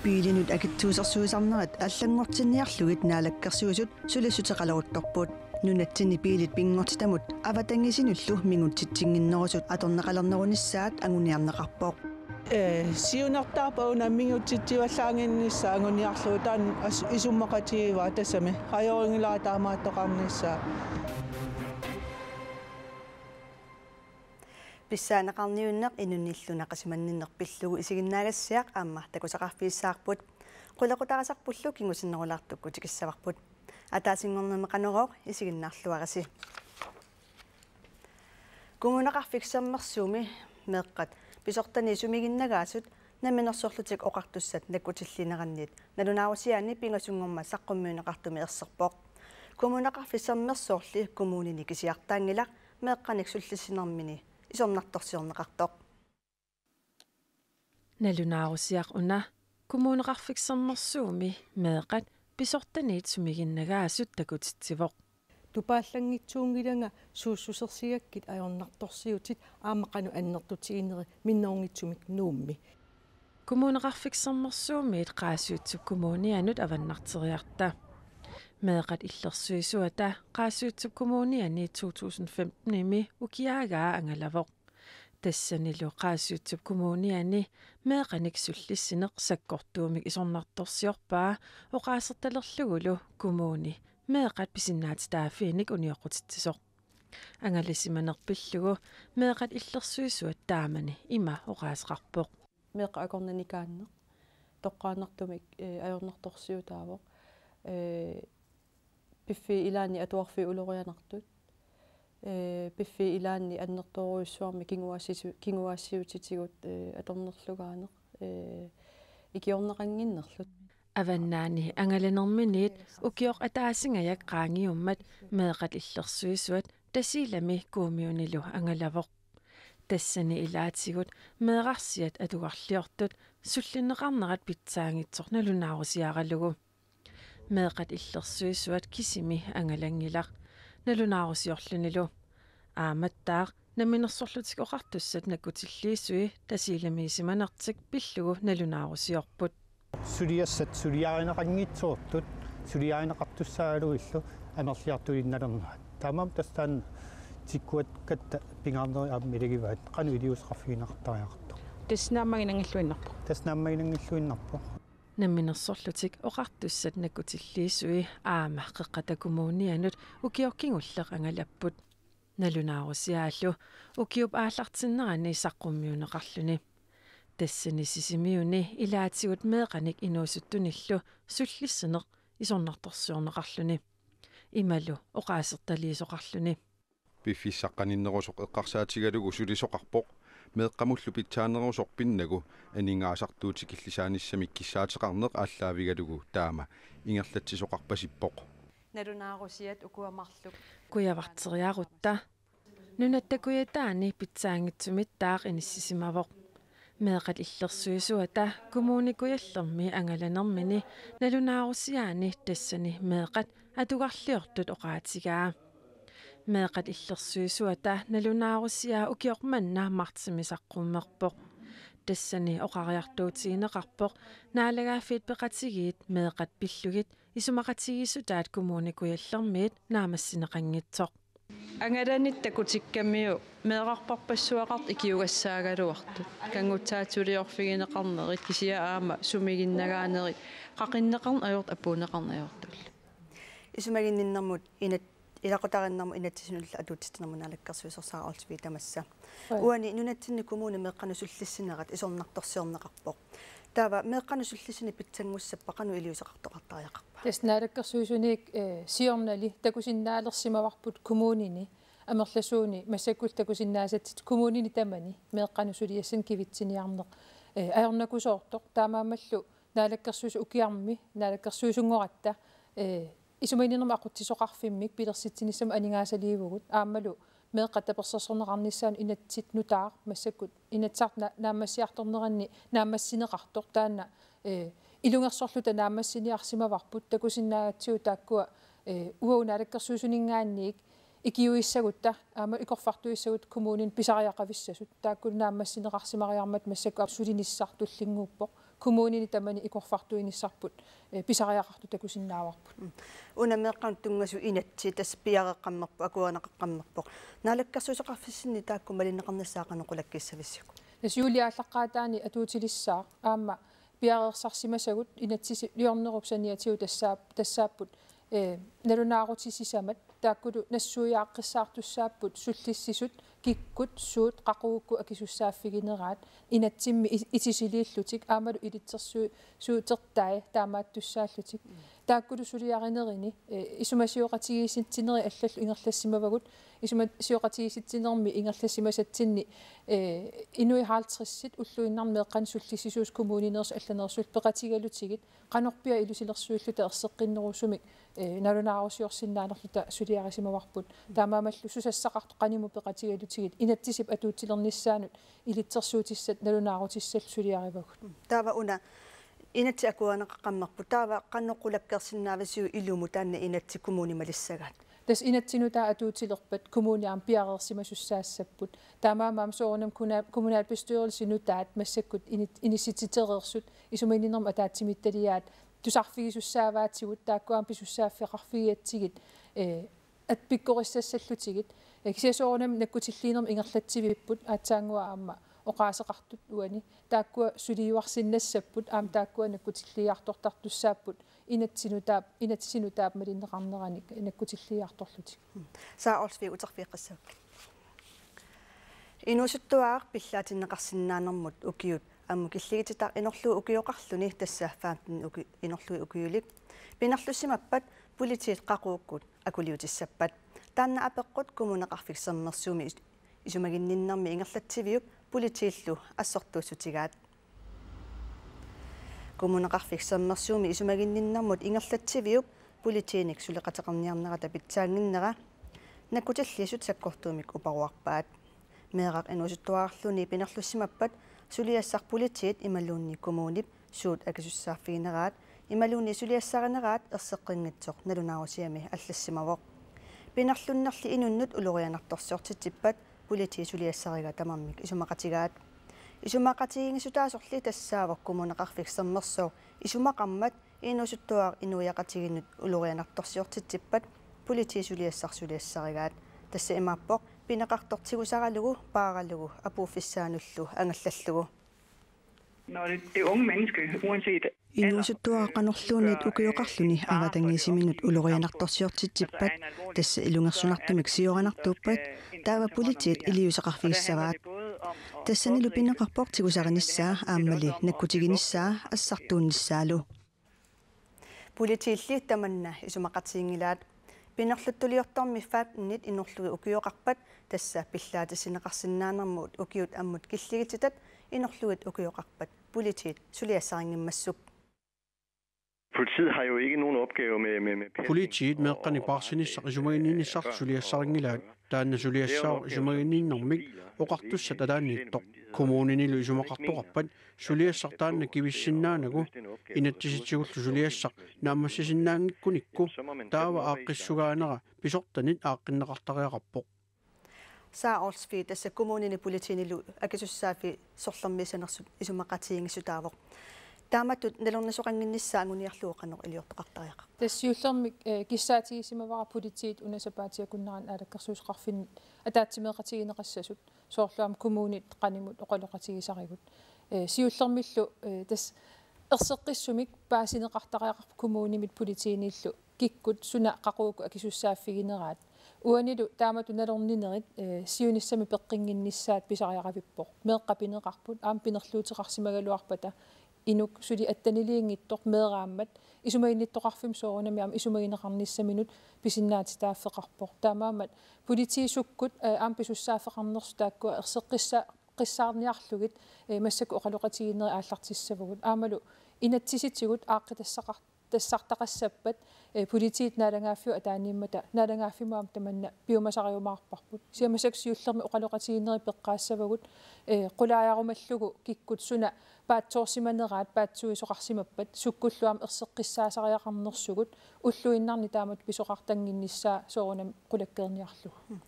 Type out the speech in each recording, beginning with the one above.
piilinut akitsuusarsuusarnerat аллангортинниарлугит наалаккерсуусут сулассутеқалерутторпут нунатсини пиилит пингортитамут аватангисинуллу мигутситсингиннерусут аторнеқалернерунissaat агуниарнеқарпоқ сиунартаапау наммингутситсиваллаангиннissaа агуниарлуу таан исуммақатигива тассами қайорингилаа таамааттоқарнissaа писсаанеқарниуннеқ инунниллунақасиманниннерпиллугу исигиннаагассиақ аама такусақарфииссаарпут қулеқутарасарпуллу кингусиннерулаартукку тикиссаварпут атаасингорнамеқанероқ исигиннаарлуараси кумунеқарфиксаммерсууми меэққат писортани сумигиннагаасут наминерсоорлутик оқартуссат наккутиллинеранниит налунаарусиаани пингасунгорма саққуммиунеқартуми ерсерпоқ кумунеқарфиссаммерсоорли коммунини кисиартаангила меэққаник суллиссинермини исорнарторсиорнеқартоқ налунаарусиақ уна кумунеқарфиксермерсууми меэқат писортаниит сумигиннагаасут такутитсивоқ тупааллангитсуунгиланга сууссусерсигаккит аёрнарторсиутит аамақану аннертутигинери миннерунгитсумик нуумми кумунеқарфиксермерсуумиит қаасуутсук кумунианут аваннартериарта меэқат иллерсуисуата қаасуутсук кумуниани 2015 ими укиаагаа ангалавоқ тассанилу қаасуутсук кумуниани меэқаник суллиссинеқ саккортуумик исорнарторсиорпаа оқаасерталерлугулу кумуни меэқат писиннаатитаафииник униоқутитсисоқ ангалисиманерпиллугу меэқат иллерсуисуат таамани има оқаасеқарпоқ меэқа акорнаникааннеқ тоққаанартумик аёрнарторсиутаавоқ пиффи илаани атуарфи улорианартут пиффи илаани аннерторуиссуарми кингуаассиутитигут аторнерлугаанеқ икиорнеқангиннерлут аваннаани ангаланерминит укиоқ атаасингаяк qaangiummat меэқат иллерсуисуат тасилами куумиунилу ангалавоқ тассани илаатигут меэқарсиат атугарлиортут суллинеқарнерат питсаангитсор налунаарусиаралугу меэқат иллерсуисуат кисими ангалангилақ налунаарусиорлунилу ааматтаақ наминерсорлутик оқартуссат наккутиллиисуи тасиламиисиманертик пиллугу налунаарусиорпут сулиассат сулиаринеқангитсуортут сулиаринеқартуссаагалуиллу анерлиартулинналернаат таамам тастаан тиккуат катта пингаарнери ааммилагиваат қану илиусқарфигинартариарто таснаммагинангиллуиннарпо намминерсорлутик оқартуссат наккутиллиисуи аама қеққатакумуунианут укиоркингуллеқ ангалаппут налунаарусиааллу укиуп ааллартиннерани саққуммиунеқарлуни тассани сисимиуни илаатигут меэқаник инуусуттуниллу суллиссинеқ исорнарторсиорнеқарлуни ималу оқаасерталиисоқарлуни пиффиссаққаниннерусоқ эққарсаатигалугу сулисоқарпоқ меэққамуллу питсаанерусорпиннагу анингаасартуутикиллисааниссамик киссаатеқарнеқ ааллаавигалугу таама ингерлатсисоқарпасиппоқ налунаарусиат укуамарлук куявартериарутта нунаттакуятаани питсаангитсумит таақ иниссисимавоқ меэқат иллерсуисуата кумууникуяллерми ангаланермини налунаарусиаани тассани меэқат атугарлиортут оқаатигаа меэқат иллерсуисуата налунаарусиа укиорманна мартсимисаққуммерпоқ тассани оқариартуутигинеқарпоқ наалагааффит пеқатигиит меэқат пиллугит исумақатигиссутаат кумууникуяллермиит наамассинеқангитсоқ ангаланит такутиккамиу меэқарпарпассуақарт икиугассаагалуарту кангутсаатулиорфигинеқарнерит кисиа аама сумигиннагаанерит қақиннеқарн аёрт апуунеқарнаёртул исумагинниннэрмут инат илақутариннэрму инатсисинулла атуутситнэрмунаалаккерсуисерсааралтви тамасса уани нунатсинни коммуна меэққану суллиссинерат исорнарторсиорнеқарпоқ таава меэққану суллиссини питсангуссаппақану илиусеқартоқартариақарпа таснаалеккерсуусуник сиорнали такусиннаалерсимаварпут коммунини амерласууни массаккул такусиннаасатсит коммунини тамани меэққану сулиассан кивитсиниарнеқ аернакусоортоқ таамаамаллу наалаккерсуус укиарми наалаккерсуусунгоратта исумайнинерма ақутсисоқарфиммик пилерситсиниссама анингаасаливугут аамалу меэққаттаперсерсорнеқарниссаан инатсит нутаар массаккут инатсарт наамассиарторнеранни наамассинеқартоқ таана илунгерсорлута наамассиниарсимаварпут такусиннаагатсиу тааккуа уаунаалаккерсуусунингаанниик икиуиссагутта аама икорфартуиссагут коммунин писариақависсасут тааккул наамассинеқарсимариармат массакку сулиниссартуллингууппоқ kommunini tamani ikorfartuinissarput pisariaqartu takusinnaawарput unameqqan tungasu inatsi tas piareqqammerpu akuanaqaqqammerpoq naalakkarsuusoqarfissinni taakku malinneqarnassaaqanequlakkissavissuk насиулиааллаққаатаани атуутилиссаа аама пиареерсарсимасагут инатсиси лиорнерупсаниатиу тассааппут налунаарутисисамат тааккулу нассуяаққиссаартуссааппут суллиссисут киккут суут қақуукку акисуссааффигинераат инатсимми итисилииллутик аамалу илитсерсуу суутертаа таамааттуссааллутик тааккулу сулиаринерини исумасиоқатигиситсинери аллаллу ингерлассимавагут исумасиоқатигиситсинерми ингерлассимасатсинни инуи хаалтриссит уллуиннармеэққан суллиссисуус коммунинерс алланерсуул пеқатигалутигит қанорпиа илусилерсуиллута ерсеққиннерусумик налунаарусиорсиннаанерлута сулиарисимаварпут таамаамаллу сусассақарту қаниму пеқатигалутигит инатсисип атуутсилерниссаанут илитсерсуутиссат налунаарутиссал сулиаривагут таава уна инатси акуанеққаммерпу таава қанноқулаккерсиннаавасиу илуму таанна инатси коммуни малиссагаат тас инатсинута атуутилерпат коммуниарм пиареерсимасуссаассаппут таамаамаам соорнам kommunalbestyrelsenutaat массаккут инисититерерсут исумининерм атаатсимитталиаат тусарфигисуссааваатсигут тааккуаам писуссааффеқарфигиатсигит атпиккориссассаллутигит кисиасоорнам наккутиллиинерм ингерлатсивиппут аатсаангуа аама оқаасеқартут уани тааккуа сулиуарсиннассаппут аам тааккуа наккутиллиартортартуссааппут инатсинутаап малиннеқарнераник наккутиллиарторлутик сааорсви утерфиққассаак инусуттуаар пиллаатиннеқарсинаанермут укиут амму киллигититаа инерлуу укиоқарлуни тассааффааттин инерлуи укиулик пинерлуссимаппат политиит қақууккут акулиутиссаппат таанна апеққут коммунеқарфиксермерсууми исумагинниннэрми ингерлатсивиуп политииллу ассортуусутигаат коммунеқарфиксермерсууми исумагинниннэрмут ингерлатсивиуп политииник сулеқатеқарниарнерата питсаангиннера наккуталлиасут саккортуумик упаруарпаат меэрақ инусуттуаарлуни пинерлуссимаппат сулиассар политиит ималуунни коммунип суут акисуссаарфигинераат ималуунни сулиассаринераат ерсеққингитсоқ налунаарусиами аллассимавоқ пинерлуннерли инуннут улорианарторсиортитсиппат политии сулиассарига тамармик исумақатигингисутаасорли тассаавоқ коммунеқарфиксермерсоо исумақармат инусуттуаар инуяқатигиннут улорианарторсиортитсиппат политии сулиассаригаат тасса имааппоқ пинеқартортигусаралугу пааралугу апууффиссаануллу ангаллаллугу når det unge menneske uanset инуусуттуааққанерлуунит укиоқарлуни аватангисиминут улорианарторсиортитсиппат тасса илунгерсунартумик сиоранартууппат таава политиит илиусеқарфигиссаваат тассанилу пинеқарпортигусариниссаа ааммали наккутигиниссаа ассартуунниссаалу политиилли таманна исумақатиингилаат пинерлуттулиортормиффаат нит инерлуги укиоқарпат тасса пиллаатисинеқарсинаанермут укиут аммут киллигититат инерлугит укиоқарпат политиит сулиассарингиммассук Politiet har jo ikke nogen opgave med Politiet meqqani parsinissaq isumagininnissaq suliassarinngilaat taanna suliassaar isumaginiinnermik oqartussat ataanniittoq kommuninilu isumaqartoqarpat suliassaq taanna kivissinnaanagu inatsisitsigullu suliassaq naammassisinnaangikkunikku taava aaqqissugaanera pisortanit aaqqinneqartariaqarpoq сааорсфи тасса коммунини политиинилу акисуссаафи сорлэрмисанерсут исумақатиингисутаавоқ тааматут налернасоқангинниссаангуниарлуоқанеқ илиортоқартариақа тассиуллермик киссаатигисимавара политиит унасапаатиакуннеран аалаккерсуусеқарфин атаатсимеқатигинеқассасут соорлуам коммунит қанимут оқалоқатигисаригут сиуллермиллу тас ерсеққиссумик паасинеқартариақарпу коммунимит политииниллу киккут суна қақууку акисуссааффигинераат уанилу таамату налернинерит сиуниссами пеққингинниссаат писариақавиппоқ меэққапинеқарпут аам пинерлуутеқарсимагалуарпата инук сули аттанилиингиттоқ меэрааммат исумагинниттоқарфим соорунами аам исумагинеқарниссаминут писиннаатитааффеқарпоқ таамаамат политиисуккут аам писуссааффеқарнерсу тааккуа ерсеққиссаарниарлугит массаку оқалоқатигиннери ааллартиссавгут аамалу инатсиситсигут тассартақассаппат политиит наалангааффиу атааниммата наалангааффимаам таманна пиумасариумаарпарпут сиамасаксиуллерми оқалоқатигиннери пеққаассавагут қулааярумаллугу киккут суна паатсоорсиманераат паатсуисоқарсимаппат суккуллуам ерсеққиссаасариақарнерсугут уллуиннарни таамат писоқартангинниссаа соорунам қулаккерниарлугу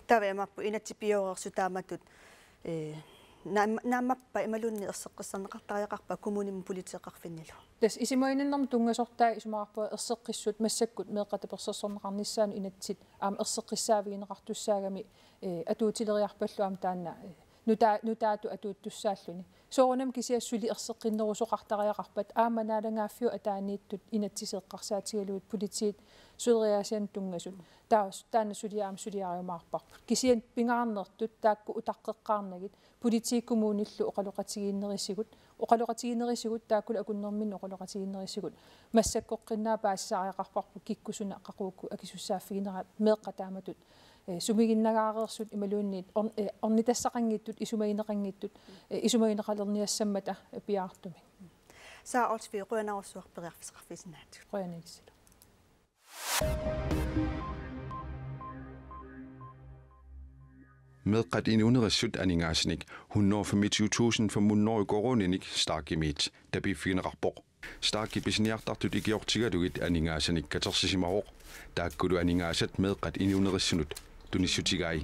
тавемаппу инатсипиорерсу тааматут naamappa imalunni erseqqissarneqartariaqarpa kommunim politieqqarfinnilo tas isimainannerm tungasortaa isumarpa erseqqissut massakkut meeqqatapersersorneqarnissaanu inatsit aam erseqqissaavigineqartussaagami atuutileriarpallu aam taanna nutaatu atuuttussaalluni soorunam kisiassuli erseqqinnerusoqartariaqarpat aamanaalangaaffio ataaniittut inatsiseeqqarsaatigaluut politiit suderiasian tungasut taana suliaam suliariumaarparput kisian pingaarnertut taakku utaqqeqqaarnagit politiikumuunillu oqaloqatigiinnerisigut taakkula akunnermin oqaloqatigiinnerisigut massakkoqqinnaa paassariaqarparpu kikkusuna qaquukku akisussaafiginerat meeqqataamatut sumiginnagaareersut imaluunniit ornitassaqangiittut isumagineqalerniassammata piaartumi saa olsvi quyanarussuarperiarfisqarfisinnaat qoyanigissilo Meqqat inunerissut aningaasnik 125.000 for munnorui koronenik starkimit tabifiineqarpoq starki pisniartartut ikiortigalugit aningaasnik katersisimaqoq taakkulu aningaasat meqqat inunerissunut tunissutigai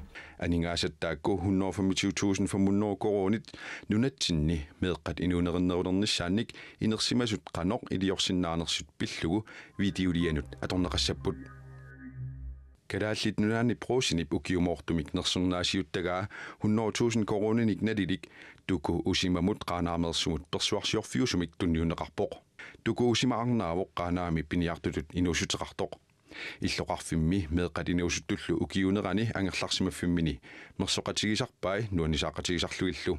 aningaasat taakku 125.000 for munnorui koronit nunatsinni meqqat inunernerulernissaanik inersimasut qanoq iliorsinnaanersut pillugu videolianut atorneqassapput Kadaallit nunaanni prosinip ukiumortumik nersernaasiuttagaa 100.000 koronenik nalilik tuku usimamut qaanaamersumut persuarsiorfiusumik tunniuneqarpoq tuku usimaarnaavoq qaanaami piniartutut inuusuteqartoq illoqarfimmi meeqqat inuusuttullu ukiunerani angerlarsimaffimini mersoqatigisarpai nuanisaaqatigisarluillu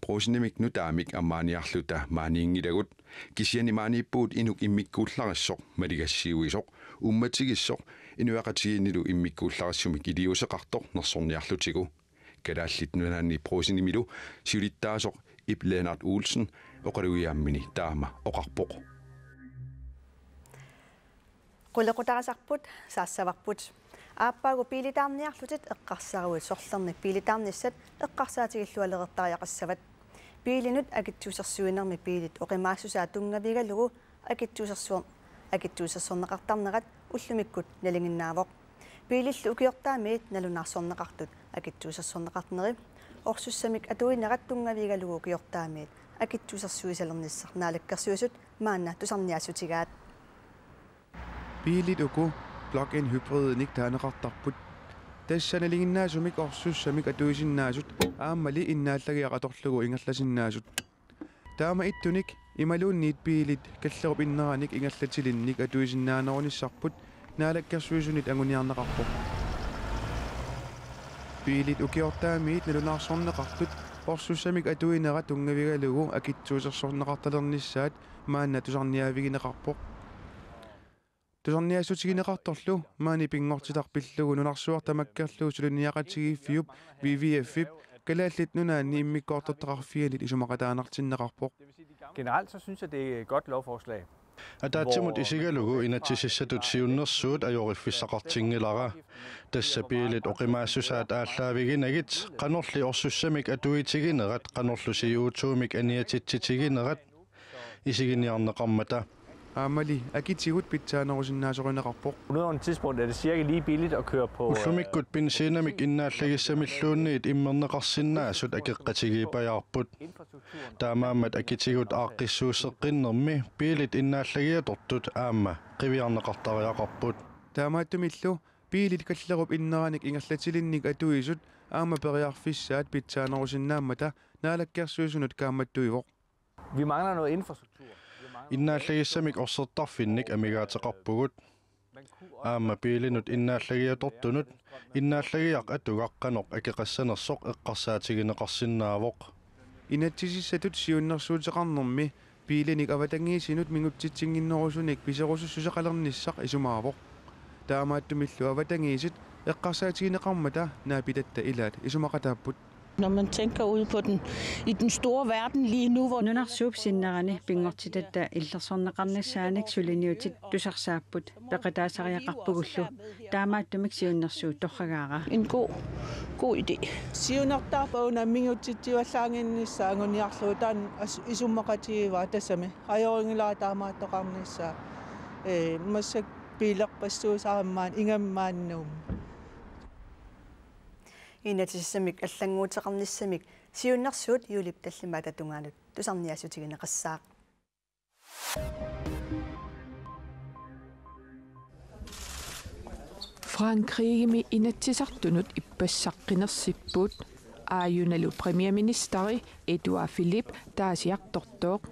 prosinimik nutaamik ammaaniarluta maaniingilagut kisiani maaniippuut inuk immikkuullarissoq maligassiuisoq ummatigissoq inuaqatigiinilu immikkuullarassumik iliuseqartoq nersorniarlutigu kadaallit nunaanni prosinimilu siulittaasoq Ib Lennart Olsen oqaluiaammini taama oqarpoq qullequtaqasarput saassavaqput aappaagu piilitaarniarlutit eqqarsaruit sorlernik piilitaarnissat eqqarsaatigillualeqertariaqassavat piilinut akittuusersuinermi piilit oqimaassusaa tungavigalugu akittuusersorneqartarnerat уллумиккут налингиннаавоқ пиилиллу укиортаамиит налунаарсорнеқартут акитсуусерсорнеқартнери орсуссамик атуинераттунгавигалугу укиортаамиит акитсуусерсуисалерниссар наалаккерсуисут маанна тусарниассутигаат пиилит уку plug-in hybrid таанеқартарпут тассаналингиннаасумик орсуссамик атуисиннаасут ааммали иннааллагиақаторлугу ингерласиннаасут таама иттуник ималуунниит пиилит каллеруп иннераник ингерлатилинник атуисиннаанерунissarput наалаккерсуисунит агуниарнеқарпоқ пиилит укиортаамиит налунаарсорнеқартут орсуссамик атуинера тунгавигалугу акитсуусерсорнеқарталернissaат маанна тусарниавигинеқарпоқ тусарниассутигинеқарторлу маани пингортиларпиллугу нунарсуартамаккерлуу сулуниақатигииффиуп WWF калааллит нунаанни иммиккоортортақарфиалит исумақатаанартиннеқарпоқ. Generelt så synes jeg det er et godt lovforslag. Атаатсимут исигалугу инатсисиссатут сиуннерсуут ажориффиссақартингилара тассапиилит оқимаассусаат ааллаавигинагит қанорли орсуссамик атуитигинерат қанорлу сиуутуумик аниатитситигинерат исигиниарнеқармата Amali, akitigut pitsaanерусиннаасоринеқарпоқ. På nuværende tidspunkt er det cirka lige billigt at køre på. Ullumikut bensinamik innaalлагиссамиллуунниит иммернеқарсиннаасут акеққатигиипаярпут. Таамаамат акитигут ааққиссуусеққиннерми пиилит иннааллагиатортут аама қивиарнеқартариақарпут. Таамааттумиллу пиилит каллеруп иннераник ингерлатилинник атуисут аама периарфиссаат питсаанерусиннааммата наалаккерсуисунут кааматтуивоқ. Vi mangler noget infrastruktur. Иннааллагиссамик орсертарфинник амигаатеқарпугут аама пиилинут иннааллагиаторtunut иннааллагиақ атугаққаноқ акеқассанерсоқ эққарсаатигинеқарсинаавоқ инатсисиссатут сиуннерсуутеқарнерми пиилиник аватангиисинут мингутситсингиннерусуник писерусуссусақалерниссақ исумаавоқ таамааттумиллу аватангиисит эққарсаатигинеқармата наапитатта илаат исумақатааппут. Når man tænker ud på i den store verden lige nu, hvor нунарсуупсиннерани пингортитатта иллерсорнеқарнассааник сулиниутит тусарсааппут пеқатаасариақарпугуллу таамааттумик сиуннерсуу торрагаара en god idé. Siunartaarpauna mingutsittiuallaanginnissaanguniarluutaan isummaqatiivaa tassami ajoringilaa taamaattoqarnissaa massak piilerpassuusaarammaan ingammaannuum инатиссамик аллангуутеқарниссамик сиуннарсуут юлип таллима татунгаанут тусарниасутигинеқассаақ Frankrig inattisartunut ippassaqqinersippuut aayunalu premierministeri Edouard Philippe taasiartortoq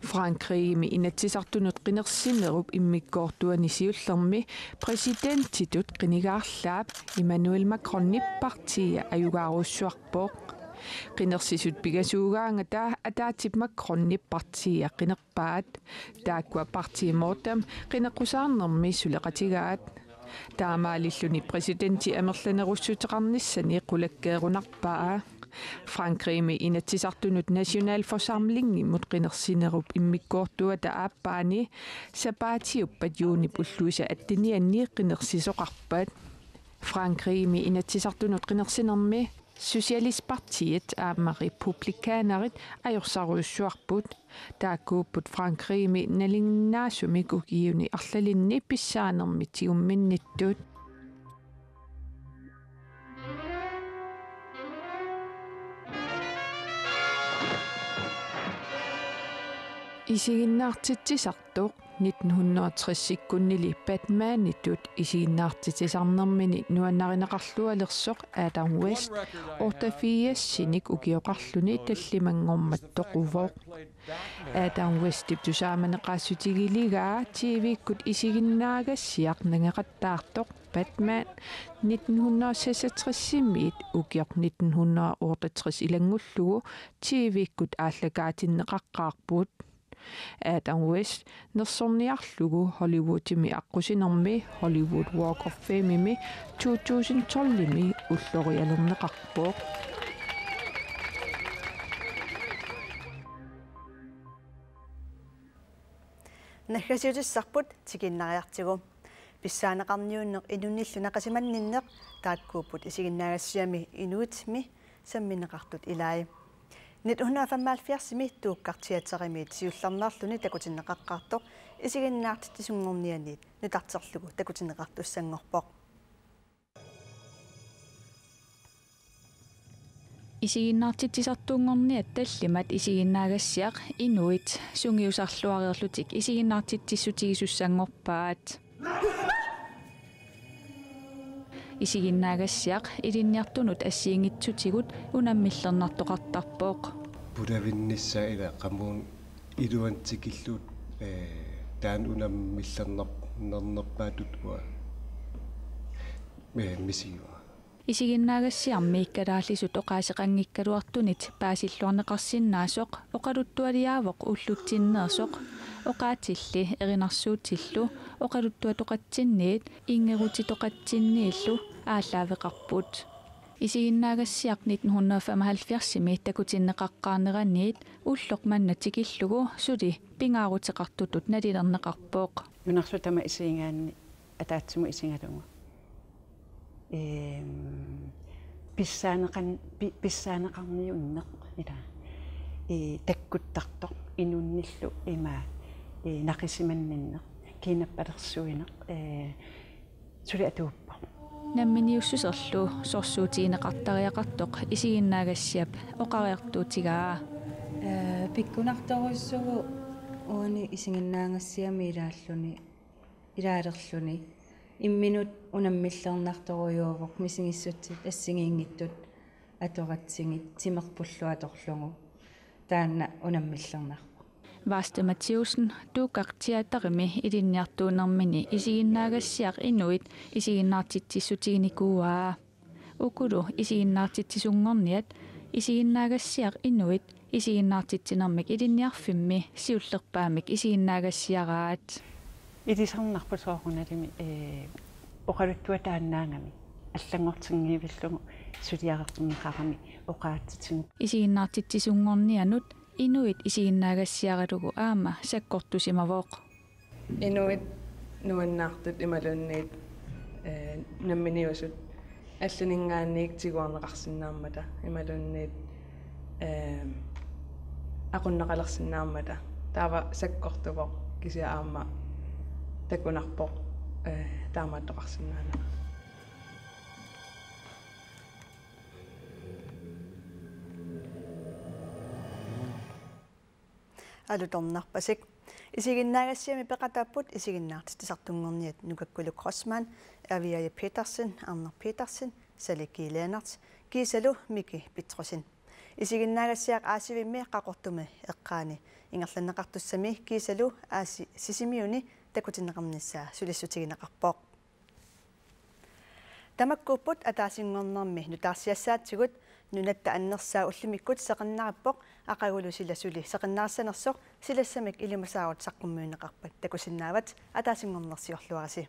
Frankrig inattisartunut qinersinerup immikkoortuani siullermi presidentitut qinigaarlaap Emmanuel Macron partia ayugaaruussuarpoq qinersisut pigasuugaanga ataatip Macron partia qinerpaat taakwa partimootam qinequsaarnermi suleqatigaat таамаалиллуни президенти амерланеруссутеқарниссани қулаккеерунарпаа Франкрими инатсисартунут националфорсамлингиммут қинерсинеруп иммиккоортуата ааппаани сапаатиуппат юунип уллуиса аттинианни қинерсисоқарпат Франкрими инатсисартунут қинерсинерми Socialistpartiet aama republikanerit ajorsaruussuarput taakkuupput Frankriimi nalinnaasumik ukiuni arlalinni pissaanermitiumminnittut isiginnaartitsisartuq 1960-sikkunnili Batman-itut isiginnaartitisarnermini nuannarineqarlualersoq Adam West ortafiassinik ukioqarluni tallimangormattoq uvoq Adam West tusaamaneqaassutigiiligaa TV-kkut isiginnaagassiaq nangeqattaartoq Batman 1966-miit ukioq 1968 ilangullugu TV-kkut aallakaatinneqaqqaarput Adam West nersorniarlugu Hollywoodimi aqusinermi Hollywood Walk of Famemi 2012-mi ullorialerneqarpoq наггасиутиссарпут тикиннариартигу писсаанеқарниуннеқ инунниллунақасиманниннеқ тааккууппут исигиннаагассиами инуитми самминеқартут илаи 1975-ми тууккартиатеримиит сиулларнаарлуни такутиннеқаққартоқ исигиннаартиттисунгорнианиит нутартерлугу такутиннеқартуссангорпоқ isiginnaartitsisartuungorniat tallimat isiginnaaгассиақ inuit sungiusarluariерlутик isiginnaartitsissutigissussangorpaat isiginnaaгассиақ илинниартунут ассиингитсутигут унаммиллернартоқартарпооқ пудавиннisса ила qammuun iluantsikilluut taan unammillernernerpaatut uа мисиуа isiginnaaгассиарми иккалааллисут оқаасеқангиккалуартунит паасиллуарнеқарсиннаасоқ оқалуттуалиаавоқ уллутсиннеерсоқ оқаатилли эринарсуутиллу оқалуттуа тоқатсинниит ингерутитоқатсиннииллу ааллаавеқарпут isiginnaaгассиақ 1975-ми такутиннеқаққарнераниит уллоқ маннатикиллугу сули пингаарутеқартутут налилернеқарпооқ юнарсутама исиингаанни атаатсиму исингалугу писсаанеқарниуннеқ ила таккуттарто инунниллу има нақисиманниннеқ кинаппалерсуинеқ сули атууппа намминиуссусерлу сорсуутиинеқартариақартоқ isiginnaaгассиап оқариартуутигаа пиккунарторуссугу уани исигиннаангассиами илааллуни илаалерлуни имминут унаммиллернарторуйуувоқ мисигиссутсит ассигиингиттут аторатсигит тимерпуллуаторлугу таанна унаммиллернар Vaste Mathiusen tuuqartiatarimi ilinniartuunermini isiginnaaгассиақ inuit isiginnaartitsissutiginikuaa ukulu isiginnaartitsisungorniat isiginnaaгассиақ inuit isiginnaartitsinermik ilinniarfimmi siullerpaamik isiginnaaгассиараат илисарнарпасооруналими оқалуттуа тааннаангами аллангортингиивиллугу сулиареқарнеқарами оқаатситсигу isiginnaartitsisungornianut inuit isiginnaaгассиаралугу аама саккортусимавооқ inuit nuannaartut imalunniit namminiusut аллунингаанниик тигуарнеқарсинааммата ималунниит aqunnaqalersinnaarmata taava sakkорtuvоq kisia aamma takunarpoq taamaattoqarsinnaana алуторнарпасик исигиннаагассиами пеқатааппут исигиннаартит тисартунгорниат нукаккулу Кроссман Авиая Петерсен Арнер Петерсен Салики Ленарт кисалу Мики Петросен исигиннаагассиақ аасивимми қақортуми эққаани ингерланнеқартуссами кисалу ааси сисимиуни такутиннеқарниссаа сулиссутигинеқарпоқ тамаккууппут атаасингорнэрми нутаарсиассаатсигут нунатта аннерсаа уллумиккут сеқарнараппоқ ақагулу силасули сеқарнаассанерсоқ силассамик илимасаарут саққуммуинеқарпат такусиннаават атаасингорнерсиорлуараси